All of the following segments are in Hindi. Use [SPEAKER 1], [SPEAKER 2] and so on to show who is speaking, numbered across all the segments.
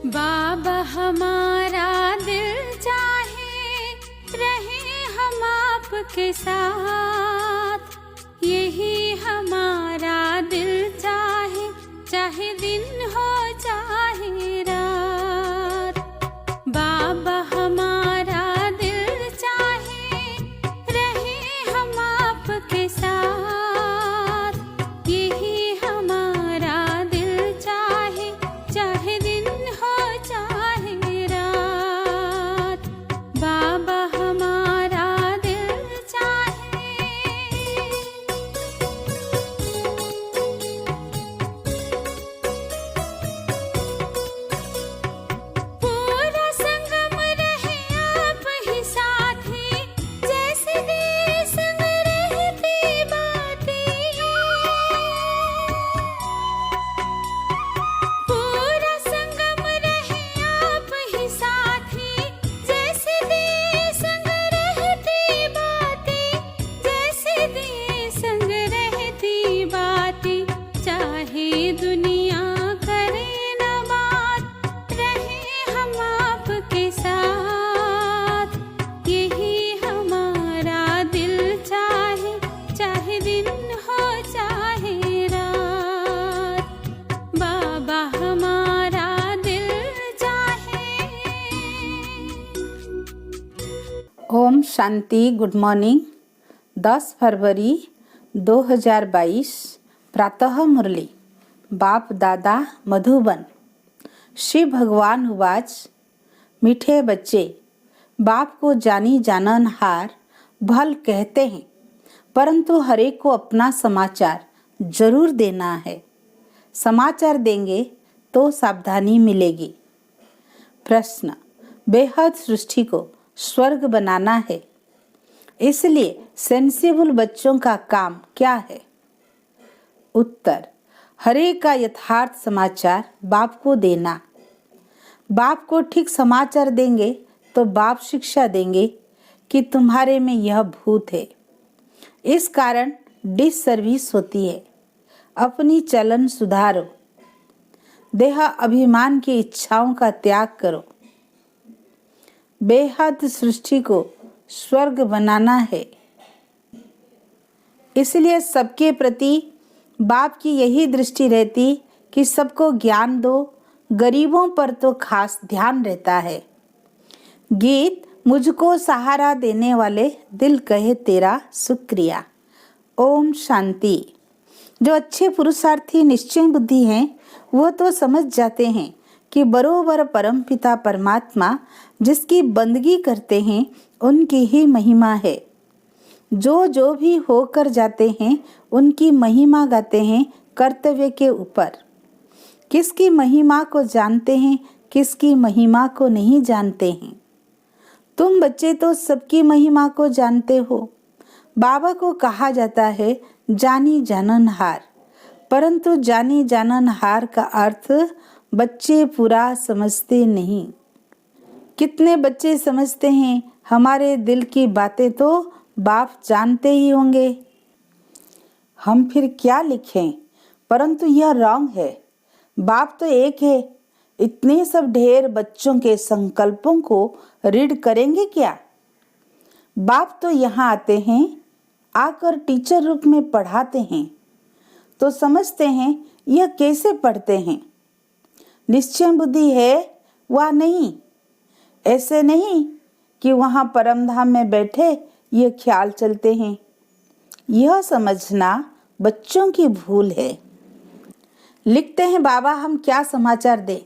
[SPEAKER 1] बाबा हमारा दिल चाहे रहे हम आपके साथ, यही हमारा दिल चाहे, चाहे दिन हो चाहे रात। बाबा हमारा दिल चाहे रहे हम आपके साथ, यही हमारा दिल चाहे, चाहे दिन हो चाहे रात। बाबा हमारा दिल चाहे। पूरा संगम रहे आप ही साथी, जैसे दिए संग रहती बातें। पूरा संगम रहे आप ही साथी, जैसे दिए संग रहती बातें, जैसे दिए संग रहती बातें। चाहे दुनिया करे न बात, रहे हम आपके साथ, यही हमारा दिल चाहे, चाहे दिन हो चाहे रात। बाबा हमारा दिल चाहे।
[SPEAKER 2] ओम शांति। Good morning. 10 फरवरी 2022 प्रातः मुरली। बाप दादा मधुबन। श्री भगवान उवाच, मीठे बच्चे, बाप को जानी जानन हार भल कहते हैं, परंतु हरेक को अपना समाचार जरूर देना है। समाचार देंगे तो सावधानी मिलेगी। प्रश्न, बेहद सृष्टि को स्वर्ग बनाना है, इसलिए सेंसिबल बच्चों का काम क्या है? उत्तर, हरेक का यथार्थ समाचार बाप को देना। बाप को ठीक समाचार देंगे तो बाप शिक्षा देंगे कि तुम्हारे में यह भूत है, इस कारण डिस सर्विस होती है। अपनी चलन सुधारो, देह अभिमान की इच्छाओं का त्याग करो। बेहद सृष्टि को स्वर्ग बनाना है, इसलिए सबके प्रति बाप की यही दृष्टि रहती कि सबको ज्ञान दो। गरीबों पर तो खास ध्यान रहता है। गीत, मुझको सहारा देने वाले दिल कहे तेरा शुक्रिया। ओम शांति। जो अच्छे पुरुषार्थी निश्चय बुद्धि हैं, वो तो समझ जाते हैं कि बरोबर परमपिता परमात्मा जिसकी बंदगी करते हैं उनकी ही महिमा है। जो भी होकर जाते हैं उनकी महिमा गाते हैं कर्तव्य के ऊपर। किसकी महिमा को जानते हैं, किसकी महिमा को नहीं जानते हैं। तुम बच्चे तो सबकी महिमा को जानते हो। बाबा को कहा जाता है जानी जाननहार, परंतु जानी जाननहार का अर्थ बच्चे पूरा समझते नहीं। कितने बच्चे समझते हैं हमारे दिल की बातें तो बाप जानते ही होंगे, हम फिर क्या लिखें। परंतु यह रॉन्ग है। बाप तो एक है, इतने सब ढेर बच्चों के संकल्पों को रीड करेंगे क्या? बाप तो यहाँ आते हैं, आकर टीचर रूप में पढ़ाते हैं, तो समझते हैं यह कैसे पढ़ते हैं। निश्चय बुद्धि है वह नहीं। ऐसे नहीं कि वहाँ परमधाम में बैठे ये ख्याल चलते हैं। यह समझना बच्चों की भूल है। लिखते हैं बाबा हम क्या समाचार दें,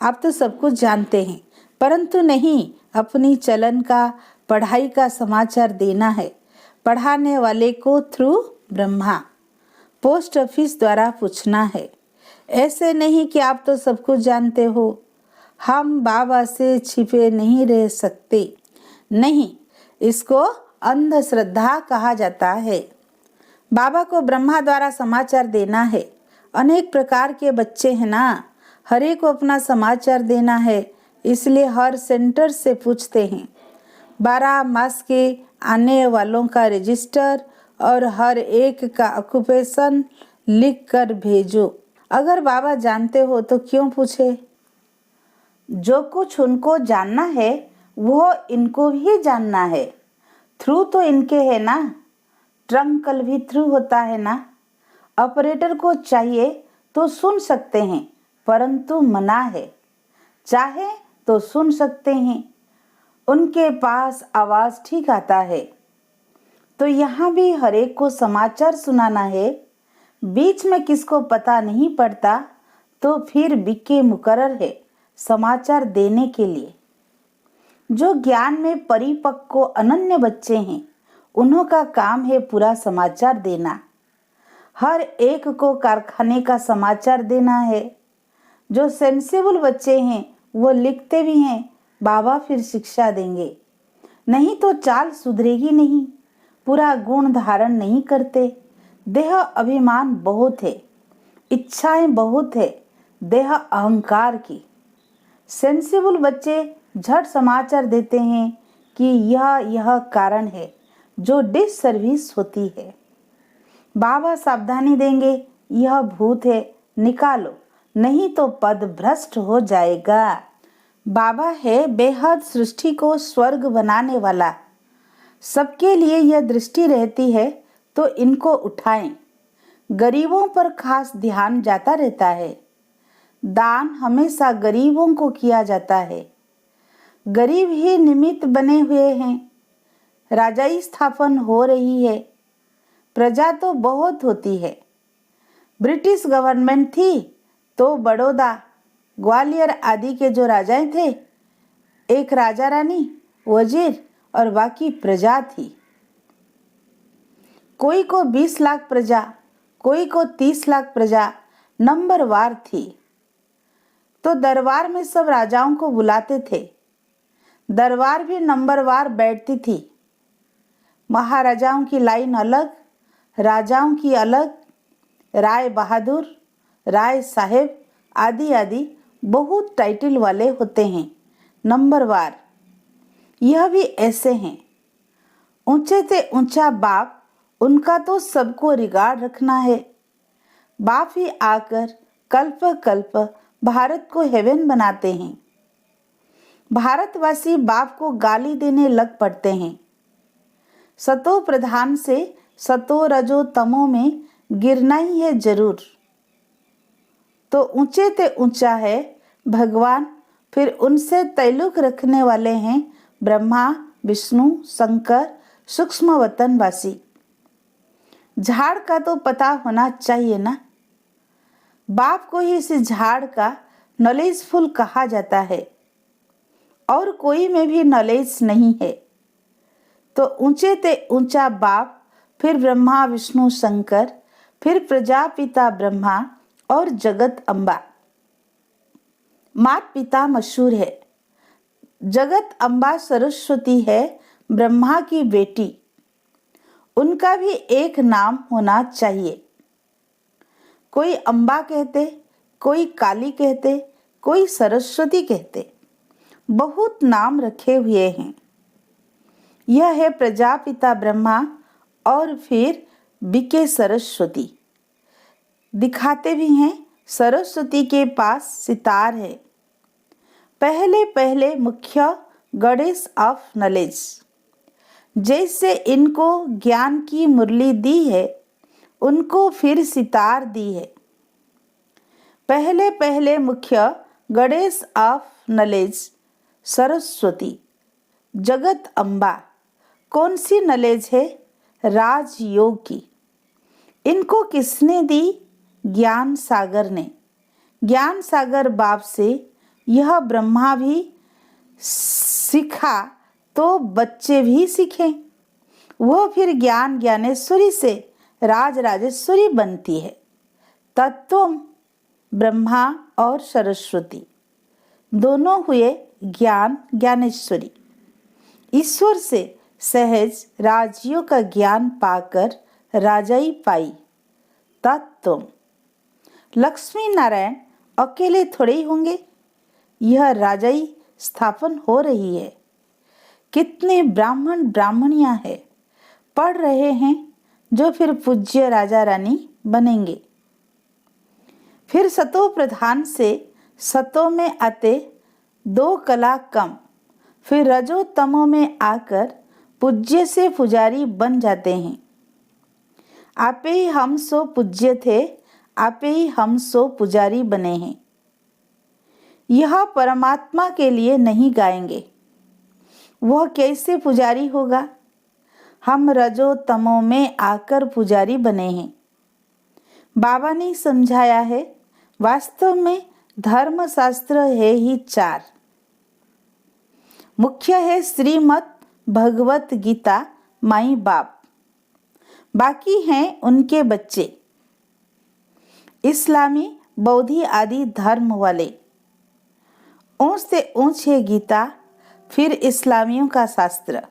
[SPEAKER 2] आप तो सब कुछ जानते हैं, परंतु नहीं, अपनी चलन का, पढ़ाई का समाचार देना है। पढ़ाने वाले को थ्रू ब्रह्मा, पोस्ट ऑफिस द्वारा पूछना है। ऐसे नहीं कि आप तो सब कुछ जानते हो, हम बाबा से छिपे नहीं रह सकते। नहीं, इसको अंधश्रद्धा कहा जाता है। बाबा को ब्रह्मा द्वारा समाचार देना है। अनेक प्रकार के बच्चे हैं ना, हर एक को अपना समाचार देना है, इसलिए हर सेंटर से पूछते हैं। 12 मास के आने वालों का रजिस्टर और हर एक का ऑक्यूपेशन लिख कर भेजो। अगर बाबा जानते हो तो क्यों पूछे? जो कुछ उनको जानना है वो इनको भी जानना है। थ्रू तो इनके है ना, ट्रंकल भी थ्रू होता है ना। ऑपरेटर को चाहिए तो सुन सकते हैं, परंतु मना है। चाहे तो सुन सकते हैं, उनके पास आवाज ठीक आता है। तो यहाँ भी हर एक को समाचार सुनाना है। बीच में किसको पता नहीं पड़ता तो फिर बीके मुकर्रर है समाचार देने के लिए। जो ज्ञान में परिपक्व अनन्य बच्चे हैं, उन्हों का काम है पूरा समाचार देना। हर एक को कारखाने का समाचार देना है। जो सेंसिबल बच्चे हैं वो लिखते भी हैं, बाबा फिर शिक्षा देंगे। नहीं तो चाल सुधरेगी नहीं, पूरा गुण धारण नहीं करते। देह अभिमान बहुत है, इच्छाएं बहुत है, देह अहंकार की। सेंसिबल बच्चे झट समाचार देते हैं कि यह कारण है जो डिस सर्विस होती है। बाबा सावधानी देंगे, यह भूत है, निकालो, नहीं तो पद भ्रष्ट हो जाएगा। बाबा है बेहद सृष्टि को स्वर्ग बनाने वाला। सबके लिए यह दृष्टि रहती है तो इनको उठाएं। गरीबों पर खास ध्यान जाता रहता है। दान हमेशा गरीबों को किया जाता है। गरीब ही निमित्त बने हुए हैं। राजाई स्थापन हो रही है। प्रजा तो बहुत होती है। ब्रिटिश गवर्नमेंट थी तो बड़ौदा, ग्वालियर आदि के जो राजाएं थे, एक राजा रानी, वजीर और बाकी प्रजा थी। कोई को 20 लाख प्रजा, कोई को 30 लाख प्रजा नंबरवार थी। तो दरबार में सब राजाओं को बुलाते थे। दरबार भी नंबरवार बैठती थी। महाराजाओं की लाइन अलग, राजाओं की अलग, राय बहादुर, राय साहेब आदि आदि बहुत टाइटल वाले होते हैं, नंबरवार। यह भी ऐसे हैं। ऊंचे से ऊंचा बाप, उनका तो सबको रिगार्ड रखना है। बाप ही आकर कल्प कल्प भारत को हेवन बनाते हैं। भारतवासी बाप को गाली देने लग पड़ते हैं। सतो प्रधान से सतो रजो तमो में गिरना ही है जरूर। तो ऊंचे ते ऊंचा है भगवान, फिर उनसे तैलुक रखने वाले हैं ब्रह्मा, विष्णु, शंकर, सूक्ष्म वतनवासी। झाड़ का तो पता होना चाहिए ना। बाप को ही इस झाड़ का नॉलेजफुल कहा जाता है और कोई में भी नॉलेज नहीं है। तो ऊंचे ते ऊंचा बाप, फिर ब्रह्मा, विष्णु, शंकर, फिर प्रजापिता ब्रह्मा और जगत अम्बा। मात पिता मशहूर है। जगत अम्बा सरस्वती है, ब्रह्मा की बेटी। उनका भी एक नाम होना चाहिए। कोई अम्बा कहते, कोई काली कहते, कोई सरस्वती कहते। बहुत नाम रखे हुए हैं। यह है प्रजापिता ब्रह्मा और फिर बीके सरस्वती। दिखाते भी हैं, सरस्वती के पास सितार है। पहले पहले मुख्य गॉडेस ऑफ नॉलेज। जैसे इनको ज्ञान की मुरली दी है, उनको फिर सितार दी है। पहले पहले मुख्य गॉडेस ऑफ नॉलेज सरस्वती, जगत अम्बा। कौन सी नॉलेज है? राजयोग की। इनको किसने दी? ज्ञान सागर ने। ज्ञान सागर बाप से यह ब्रह्मा भी सीखा तो बच्चे भी सीखें। वो फिर ज्ञान ज्ञानेश्वरी से राज राजेश्वरी बनती है। तत्व ब्रह्मा और सरस्वती दोनों हुए ज्ञान ज्ञानेश्वरी। ईश्वर से सहज राज्यों का ज्ञान पाकर राजाई पाई। तत्व लक्ष्मी नारायण अकेले थोड़े ही होंगे। यह राजाई स्थापन हो रही है। कितने ब्राह्मण ब्राह्मणियां हैं, पढ़ रहे हैं, जो फिर पूज्य राजा रानी बनेंगे। फिर सतो प्रधान से सतो में आते 2 कला कम, फिर रजो तमो में आकर पूज्य से पुजारी बन जाते हैं। आपे ही हम सो पूज्य थे, आपे ही हम सो पुजारी बने हैं। यह परमात्मा के लिए नहीं गाएंगे, वह कैसे पुजारी होगा? हम रजो तमो में आकर पुजारी बने हैं। बाबा ने समझाया है, वास्तव में धर्मशास्त्र है ही 4। मुख्य है श्रीमद् भगवत गीता, माई बाप, बाकी हैं उनके बच्चे, इस्लामी, बौद्धी आदि धर्म वाले। ऊंच से ऊंच है गीता, फिर इस्लामियों का शास्त्र।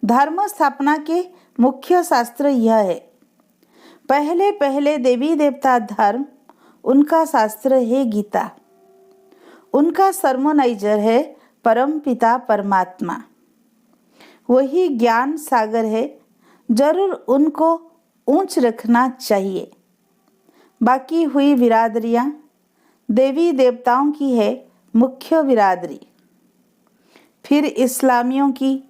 [SPEAKER 2] धर्म स्थापना के मुख्य शास्त्र यह है। पहले पहले देवी देवता धर्म, उनका शास्त्र है गीता। उनका सरमोनाइजर है परम पिता परमात्मा। वही ज्ञान सागर है, जरूर उनको ऊंच रखना चाहिए। बाकी हुई बिरादरियां देवी देवताओं की है मुख्य बिरादरी, फिर इस्लामियों की,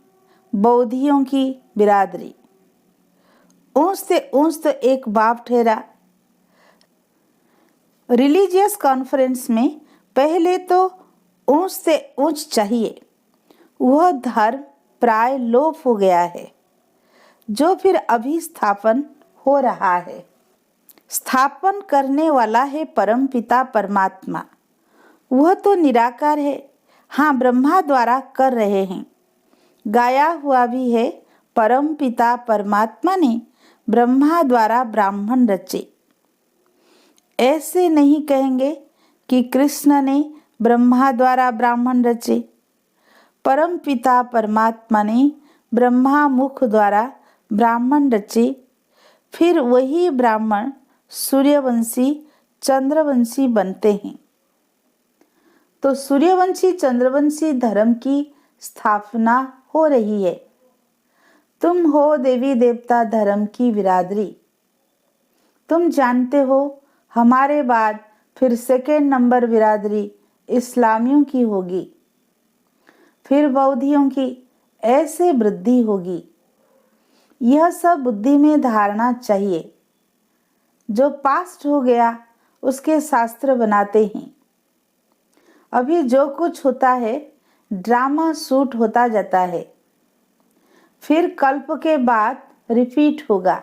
[SPEAKER 2] बौद्धियों की बिरादरी। ऊंच से ऊंच तो एक बाप ठहरा। रिलीजियस कॉन्फ्रेंस में पहले तो ऊंच से ऊंच चाहिए। वह धर्म प्राय लोप हो गया है, जो फिर अभी स्थापन हो रहा है। स्थापन करने वाला है परम पिता परमात्मा। वह तो निराकार है, हाँ ब्रह्मा द्वारा कर रहे हैं। गाया हुआ भी है, परम पिता परमात्मा ने ब्रह्मा द्वारा ब्राह्मण रचे। ऐसे नहीं कहेंगे कि कृष्ण ने ब्रह्मा द्वारा ब्राह्मण रचे। परम पिता परमात्मा ने ब्रह्मा मुख द्वारा ब्राह्मण रचे, फिर वही ब्राह्मण सूर्यवंशी चंद्रवंशी बनते हैं। तो सूर्यवंशी चंद्रवंशी धर्म की स्थापना हो रही है। तुम हो देवी देवता धर्म की बिरादरी। तुम जानते हो हमारे बाद फिर सेकेंड नंबर बिरादरी इस्लामियों की होगी, फिर बौद्धियों की, ऐसे वृद्धि होगी। यह सब बुद्धि में धारणा चाहिए। जो पास्ट हो गया उसके शास्त्र बनाते हैं। अभी जो कुछ होता है ड्रामा शूट होता जाता है, फिर कल्प के बाद रिपीट होगा।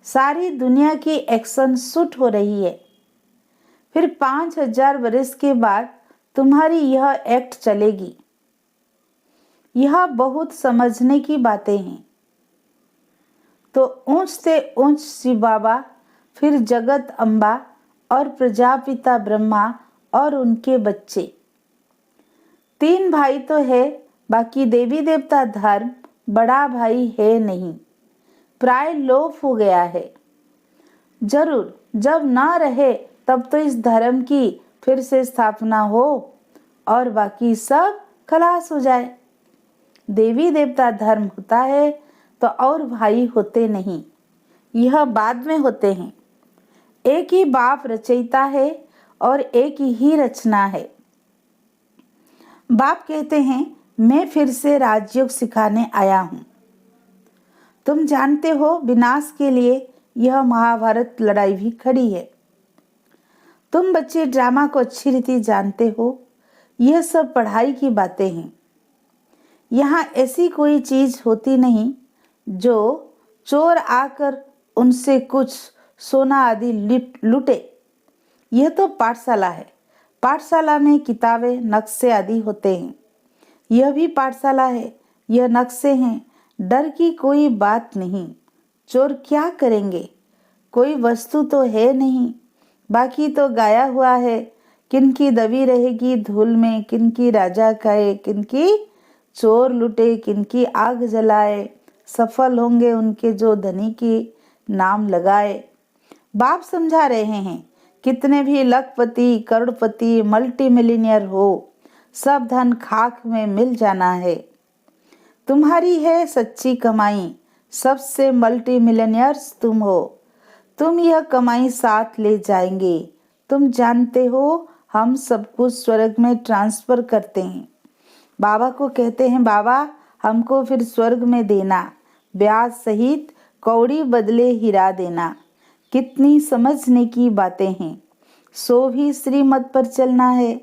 [SPEAKER 2] सारी दुनिया की एक्शन शूट हो रही है, फिर 5000 वर्ष के बाद तुम्हारी यह एक्ट चलेगी। यह बहुत समझने की बातें हैं। तो ऊंच से ऊंच शिव बाबा, फिर जगत अम्बा और प्रजापिता ब्रह्मा और उनके बच्चे। 3 भाई तो है, बाकी देवी देवता धर्म बड़ा भाई है नहीं, प्राय लोप हो गया है। जरूर जब ना रहे तब तो इस धर्म की फिर से स्थापना हो और बाकी सब खलास हो जाए। देवी देवता धर्म होता है तो और भाई होते नहीं, यह बाद में होते हैं। एक ही बाप रचयिता है और एक ही रचना है। बाप कहते हैं, मैं फिर से राजयोग सिखाने आया हूँ। तुम जानते हो विनाश के लिए यह महाभारत लड़ाई भी खड़ी है। तुम बच्चे ड्रामा को अच्छी रीति जानते हो। यह सब पढ़ाई की बातें हैं। यहाँ ऐसी कोई चीज होती नहीं जो चोर आकर उनसे कुछ सोना आदि लूटे। यह तो पाठशाला है। पाठशाला में किताबें, नक्शे आदि होते हैं। यह भी पाठशाला है, यह नक्शे हैं। डर की कोई बात नहीं। चोर क्या करेंगे? कोई वस्तु तो है नहीं। बाकी तो गाया हुआ है, किनकी दबी रहेगी धूल में, किनकी राजा खाए, किनकी चोर लुटे, किनकी आग जलाए। सफल होंगे उनके जो धनी की नाम लगाए। बाप समझा रहे हैं, कितने भी लखपति, करोड़पति, मल्टी मिलीनियर हो, सब धन खाक में मिल जाना है। तुम्हारी है सच्ची कमाई, सबसे मल्टी मिलीनियर्स तुम हो। तुम यह कमाई साथ ले जाएंगे। तुम जानते हो हम सब कुछ स्वर्ग में ट्रांसफर करते हैं। बाबा को कहते हैं, बाबा हमको फिर स्वर्ग में देना, ब्याज सहित कौड़ी बदले हीरा देना। कितनी समझने की बातें हैं। सो भी श्रीमत पर चलना है,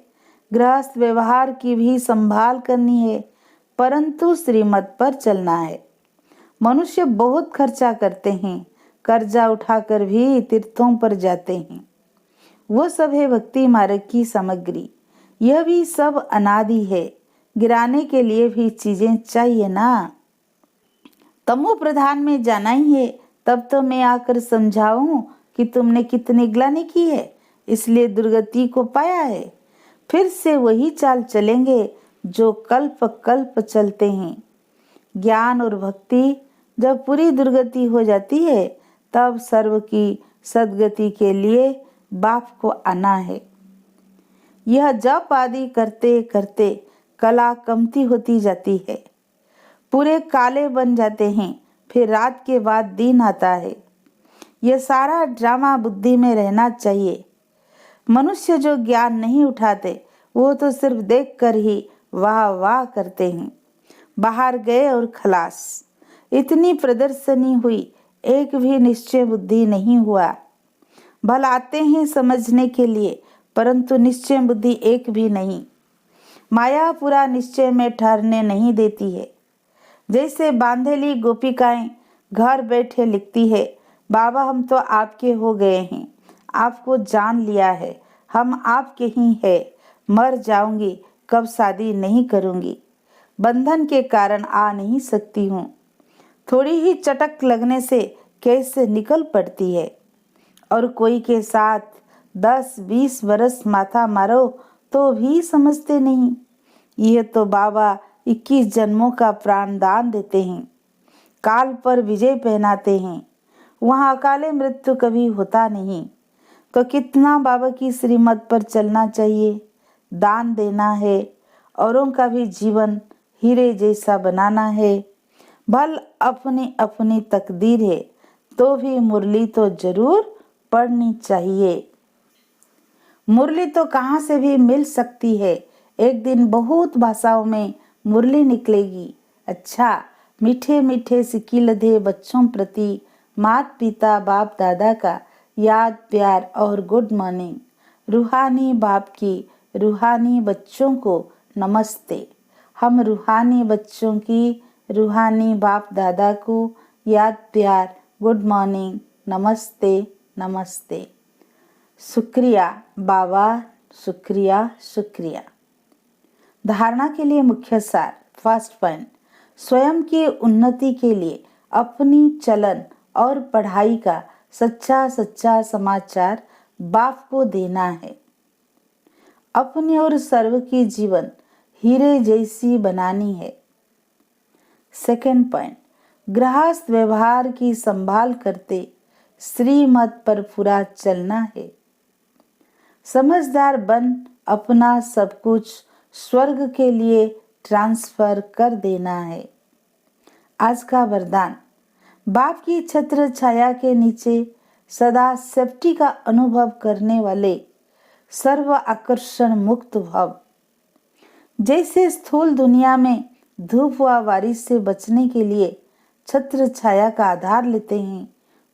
[SPEAKER 2] गृहस्थ व्यवहार की भी संभाल करनी है, परंतु श्रीमत पर चलना है। मनुष्य बहुत खर्चा करते हैं, कर्जा उठाकर भी तीर्थों पर जाते हैं। वो सब है भक्ति मार्ग की सामग्री। यह भी सब अनादि है, गिराने के लिए भी चीजें चाहिए ना। तमो प्रधान में जाना ही है, तब तो मैं आकर समझाऊं कि तुमने कितनी ग्लानि की है, इसलिए दुर्गति को पाया है। फिर से वही चाल चलेंगे जो कल्प कल्प चलते हैं। ज्ञान और भक्ति जब पूरी दुर्गति हो जाती है, तब सर्व की सदगति के लिए बाप को आना है। यह जप आदि करते करते कला कमती होती जाती है, पूरे काले बन जाते हैं, फिर रात के बाद दिन आता है। यह सारा ड्रामा बुद्धि में रहना चाहिए। मनुष्य जो ज्ञान नहीं उठाते, वो तो सिर्फ देख कर ही वाह वाह करते हैं। बाहर गए और खलास। इतनी प्रदर्शनी हुई, एक भी निश्चय बुद्धि नहीं हुआ। भल आते हैं समझने के लिए, परंतु निश्चय बुद्धि एक भी नहीं। माया पूरा निश्चय में ठहरने नहीं देती है। जैसे बांधेली गोपिकाएं घर बैठे लिखती है, बाबा हम तो आपके हो गए हैं, आपको जान लिया है, हम आपके ही हैं, मर जाऊंगी, कब शादी नहीं करूंगी, बंधन के कारण आ नहीं सकती हूँ। थोड़ी ही चटक लगने से कैसे निकल पड़ती है। और कोई के साथ 10-20 बरस माथा मारो तो भी समझते नहीं। यह तो बाबा 21 जन्मों का प्राण दान देते हैं, काल पर विजय पहनाते हैं। वहाँ अकाले मृत्यु कभी होता नहीं। तो कितना बाबा की श्रीमत पर चलना चाहिए, दान देना है, औरों का भी जीवन हीरे जैसा बनाना है। भल अपनी अपनी तकदीर है, तो भी मुरली तो जरूर पढ़नी चाहिए। मुरली तो कहाँ से भी मिल सकती है। एक दिन बहुत भाषाओं में मुरली निकलेगी। अच्छा, मीठे मीठे सिक्की लधे बच्चों प्रति माता पिता बाप दादा का याद प्यार और गुड मॉर्निंग। रूहानी बाप की रूहानी बच्चों को नमस्ते। हम रूहानी बच्चों की रूहानी बाप दादा को याद प्यार गुड मॉर्निंग नमस्ते नमस्ते। शुक्रिया बाबा, शुक्रिया शुक्रिया। धारणा के लिए मुख्य सार। फर्स्ट पॉइंट, स्वयं की उन्नति के लिए अपनी चलन और पढ़ाई का सच्चा सच्चा समाचार बाप को देना है। अपनी और सर्व की जीवन हीरे जैसी बनानी है। सेकंड पॉइंट, गृहस्थ व्यवहार की संभाल करते श्रीमत पर पूरा चलना है। समझदार बन अपना सब कुछ स्वर्ग के लिए ट्रांसफर कर देना है। आज का वरदान, बाप की छत्र छाया के नीचे सदा सेफ्टी का अनुभव करने वाले सर्व आकर्षण मुक्त भव। जैसे स्थूल दुनिया में धूप व बारिश से बचने के लिए छत्र छाया का आधार लेते हैं,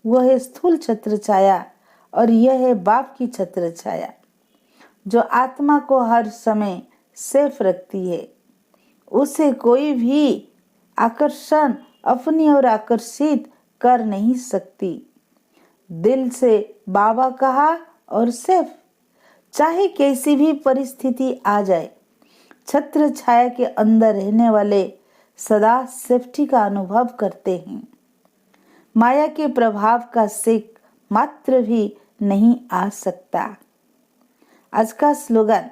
[SPEAKER 2] वह है स्थूल छत्र छाया, और यह है बाप की छत्र छाया जो आत्मा को हर समय सेफ रखती है। उसे कोई भी आकर्षण अपनी ओर आकर्षित कर नहीं सकती। दिल से बाबा कहा और सेफ, चाहे कैसी भी परिस्थिति आ जाए। छत्र छाया के अंदर रहने वाले सदा सेफ्टी का अनुभव करते हैं। माया के प्रभाव का सेक मात्र भी नहीं आ सकता। आज का स्लोगन,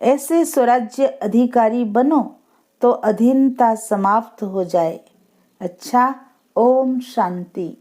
[SPEAKER 2] ऐसे स्वराज्य अधिकारी बनो तो अधीनता समाप्त हो जाए। अच्छा, ओम शांति।